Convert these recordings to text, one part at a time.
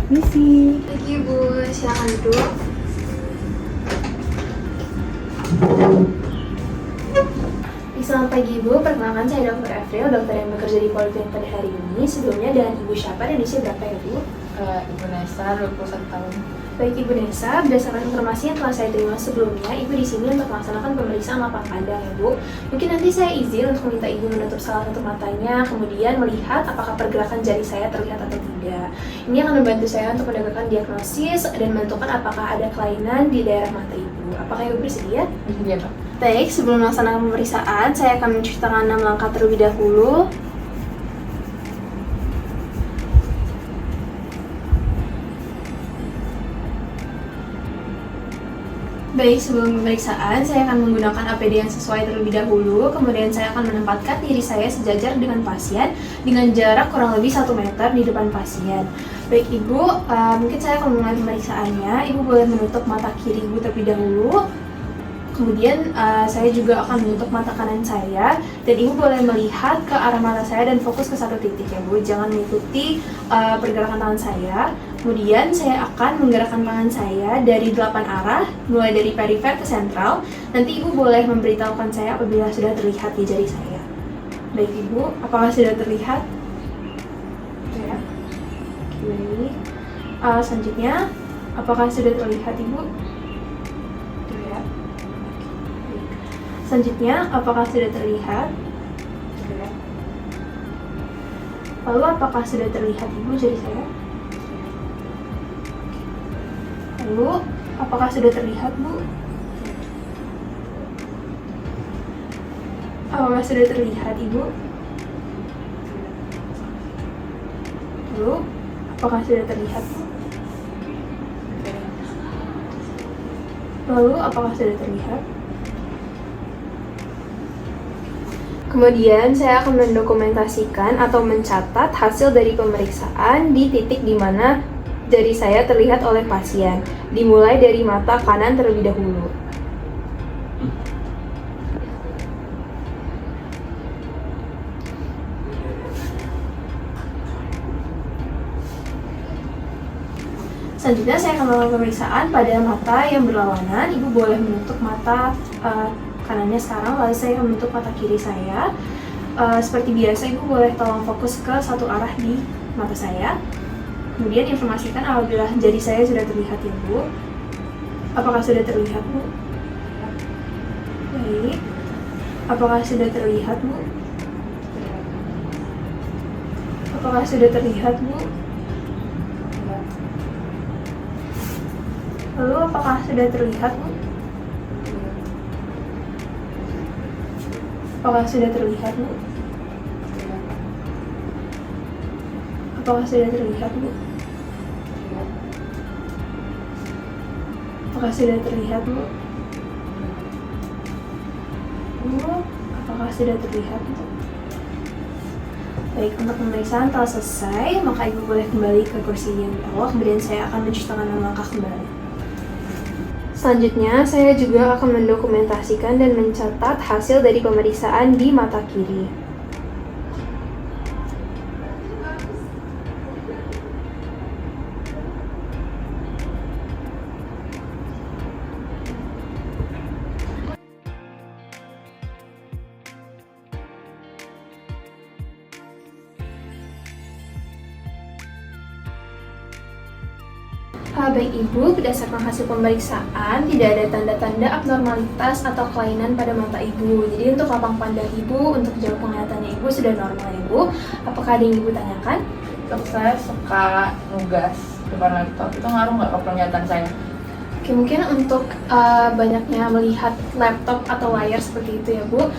Misi. Pagi Bu, silakan duduk. Selamat pagi Bu, perkenalkan saya Dr. April, dokter yang bekerja di Poliklinik pada hari ini. Sebelumnya dengan Ibu siapa dan usia berapa ya Bu? Ibu Nesa, 21 tahun. Baik Ibu Nesa, berdasarkan informasi yang telah saya terima sebelumnya, Ibu di sini untuk melaksanakan pemeriksaan mata pandang ya Bu. Mungkin nanti saya izin untuk meminta Ibu menutup salah satu matanya, kemudian melihat apakah pergerakan jari saya terlihat atau tidak. Ini akan membantu saya untuk menegakkan diagnosis dan menentukan apakah ada kelainan di daerah mata Ibu. Apakah Ibu bersedia? Iya, Pak. Baik, sebelum melaksanakan pemeriksaan, saya akan menceritakan 6 langkah terlebih dahulu. Baik, sebelum pemeriksaan, saya akan menggunakan APD yang sesuai terlebih dahulu. Kemudian saya akan menempatkan diri saya sejajar dengan pasien dengan jarak kurang lebih 1 meter di depan pasien. Baik Ibu, mungkin saya akan mulai pemeriksaannya. Ibu boleh menutup mata kiri Ibu terlebih dahulu. Kemudian saya juga akan menutup mata kanan saya, dan Ibu boleh melihat ke arah mata saya dan fokus ke satu titik ya Bu. Jangan mengikuti pergerakan tangan saya. Kemudian saya akan menggerakkan tangan saya dari 8 arah, mulai dari perifer ke sentral. Nanti Ibu boleh memberitahukan saya apabila sudah terlihat di jari saya. Baik Ibu, apakah sudah terlihat? Ya. Baik. Selanjutnya, apakah sudah terlihat Ibu? Ya. Selanjutnya, apakah sudah terlihat? Lalu, apakah sudah terlihat Ibu jari saya? Lalu, apakah sudah terlihat Bu? Apakah sudah terlihat Ibu? Lalu, apakah sudah terlihat Bu? Lalu, apakah sudah terlihat? Kemudian saya akan mendokumentasikan atau mencatat hasil dari pemeriksaan di titik di mana jari saya terlihat oleh pasien, dimulai dari mata kanan terlebih dahulu. Selanjutnya saya akan melakukan pemeriksaan pada mata yang berlawanan. Ibu boleh menutup mata kanannya sekarang, lalu saya akan menutup mata kiri saya. Seperti biasa, Ibu boleh tolong fokus ke satu arah di mata saya. Kemudian informasikan apabila jari saya sudah terlihat ya Bu. Apakah sudah terlihat Bu? Baik. Apakah sudah terlihat Bu? Apakah sudah terlihat Bu? Lalu apakah sudah terlihat Bu? Apakah sudah terlihat Bu? Apakah sudah terlihat Bu? Apakah sudah terlihat Bu? Apakah sudah terlihat Bu? Baik, untuk pemeriksaan telah selesai, maka Ibu boleh kembali ke kursi yang di awal, kemudian saya akan menceritakan 6 langkah kembali. Selanjutnya, saya juga akan mendokumentasikan dan mencatat hasil dari pemeriksaan di mata kiri. Baik Ibu, berdasarkan hasil pemeriksaan, tidak ada tanda-tanda abnormalitas atau kelainan pada mata Ibu. Jadi untuk lapang pandang Ibu, untuk jauh penglihatannya Ibu sudah normal Ibu. Apakah ada yang Ibu tanyakan? Dok, saya suka nugas depan laptop. Itu ngaruh nggak ke penglihatan saya? Oke, mungkin untuk banyaknya melihat laptop atau layar seperti itu ya Bu,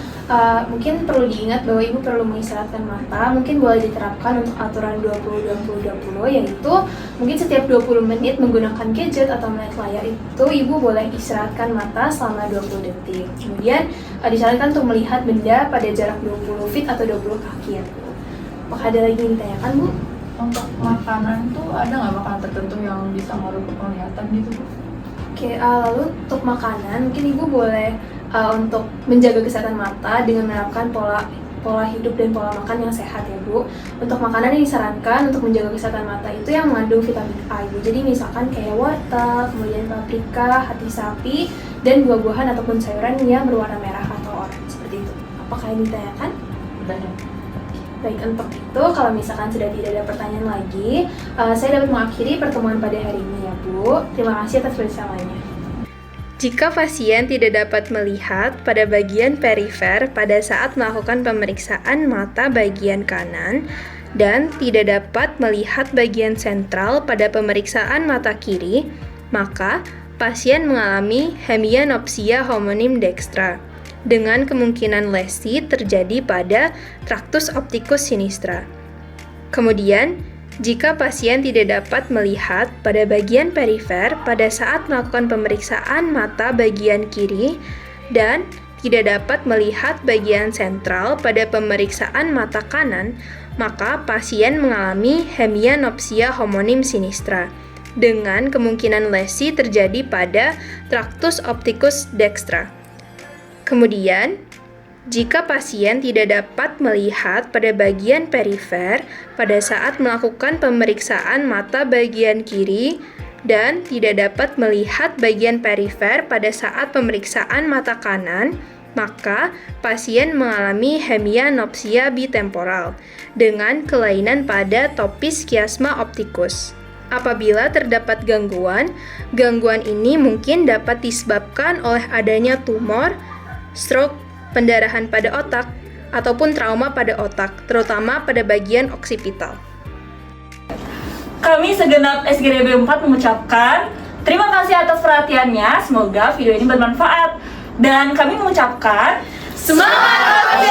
mungkin perlu diingat bahwa Ibu perlu mengistirahatkan mata. Mungkin boleh diterapkan untuk aturan 20-20-20, yaitu mungkin setiap 20 menit menggunakan gadget atau melihat layar itu Ibu boleh istirahatkan mata selama 20 detik. Kemudian disarankan untuk melihat benda pada jarak 20 feet atau 20 kaki ya Bu. Apakah ada lagi yang ditanyakan Bu? Untuk makanan tuh ada nggak makanan tertentu yang bisa ngaruh ke penglihatan gitu Bu? Oke, lalu untuk makanan, mungkin Ibu boleh untuk menjaga kesehatan mata dengan menerapkan pola pola hidup dan pola makan yang sehat ya Bu. Untuk makanan yang disarankan untuk menjaga kesehatan mata itu yang mengandung vitamin A. Jadi misalkan kayak wortel, kemudian paprika, hati sapi, dan buah-buahan ataupun sayuran yang berwarna merah atau oranye seperti itu. Apakah yang ditanyakan? Udah. Baik, untuk itu kalau misalkan sudah tidak ada pertanyaan lagi, saya dapat mengakhiri pertemuan pada hari ini ya Bu. Terima kasih atas bersamanya. Jika pasien tidak dapat melihat pada bagian perifer pada saat melakukan pemeriksaan mata bagian kanan dan tidak dapat melihat bagian sentral pada pemeriksaan mata kiri, maka pasien mengalami hemianopsia homonim dextra dengan kemungkinan lesi terjadi pada traktus opticus sinistra. Kemudian, jika pasien tidak dapat melihat pada bagian perifer pada saat melakukan pemeriksaan mata bagian kiri dan tidak dapat melihat bagian sentral pada pemeriksaan mata kanan, maka pasien mengalami hemianopsia homonim sinistra dengan kemungkinan lesi terjadi pada traktus opticus dextra. Kemudian, jika pasien tidak dapat melihat pada bagian perifer pada saat melakukan pemeriksaan mata bagian kiri dan tidak dapat melihat bagian perifer pada saat pemeriksaan mata kanan, maka pasien mengalami hemianopsia bitemporal dengan kelainan pada topis kiasma opticus. Apabila terdapat gangguan ini mungkin dapat disebabkan oleh adanya tumor, stroke, pendarahan pada otak, ataupun trauma pada otak, terutama pada bagian oksipital. Kami segenap SGDB 4 mengucapkan terima kasih atas perhatiannya, semoga video ini bermanfaat. Dan kami mengucapkan semangat!